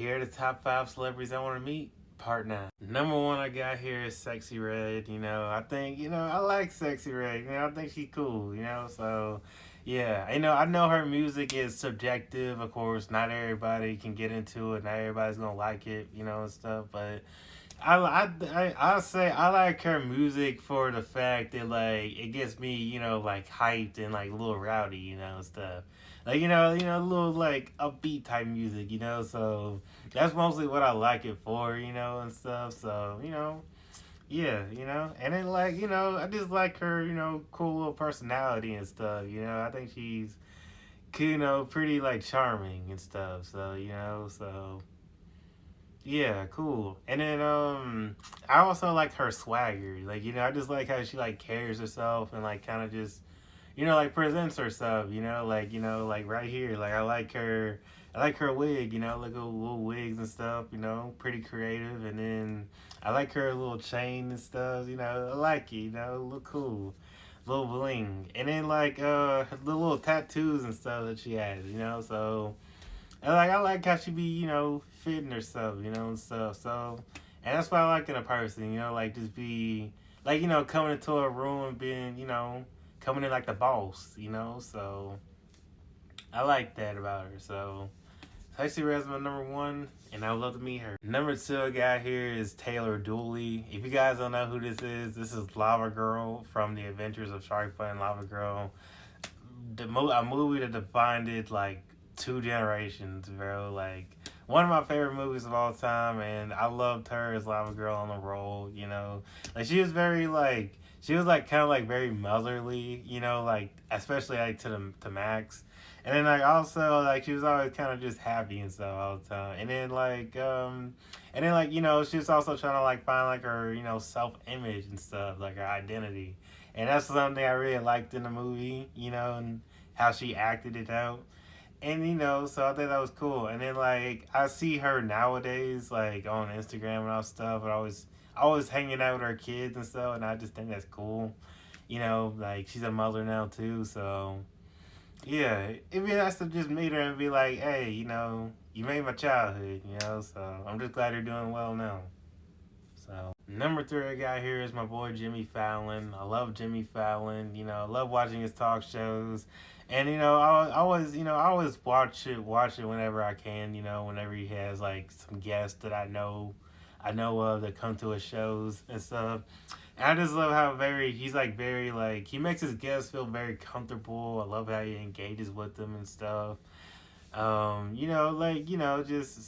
Here are the top five celebrities I want to meet. Part 9. Number one I got here is Sexy Red. I think, I like Sexy Red. I think she's cool, so yeah. I know her music is subjective, of course. Not everybody can get into it, not everybody's gonna like it, and stuff, but I'll say I like her music for the fact that like it gets me like hyped and like a little rowdy and stuff like a little like upbeat type music so that's mostly what I like it for and stuff so yeah and then like I just like her cool little personality and stuff I think she's pretty like charming and stuff so so yeah, cool. And then I also like her swagger. Like, I just like how she like carries herself and like kind of just like presents herself, like right here. Like I like her wig, like little wigs and stuff, pretty creative. And then I like her little chain and stuff, I like it, look cool. Little bling. And then like the little tattoos and stuff that she has, so and like I like how she be, fitting herself, and stuff. So and that's what I like in a person, like just be like, coming into a room and being, coming in like the boss, So I like that about her. So Sexy Red's my number one, and I would love to meet her. Number two I got here is Taylor Dooley. If you guys don't know who this is Lava Girl from The Adventures of Shark Boy and Lava Girl. A movie that defined it like two generations, bro. Like one of my favorite movies of all time, and I loved her as Lava Girl on the role. Like she was like kind of like very motherly, like especially like to Max, and then like also like she was always kind of just happy and stuff all the time, and then like she was also trying to like find like her self image and stuff like her identity, and that's something I really liked in the movie, and how she acted it out. And so I think that was cool. And then like I see her nowadays, like on Instagram and all stuff, and always hanging out with her kids and stuff, and I just think that's cool. Like she's a mother now too, so yeah, it'd be nice to just meet her and be like, hey, you made my childhood, so I'm just glad you're doing well now. So number three I got here is my boy Jimmy Fallon. I love Jimmy Fallon. I love watching his talk shows, and I always watch it whenever I can. Whenever he has like some guests that I know of that come to his shows and stuff. And I just love how he's like very like he makes his guests feel very comfortable. I love how he engages with them and stuff. Like just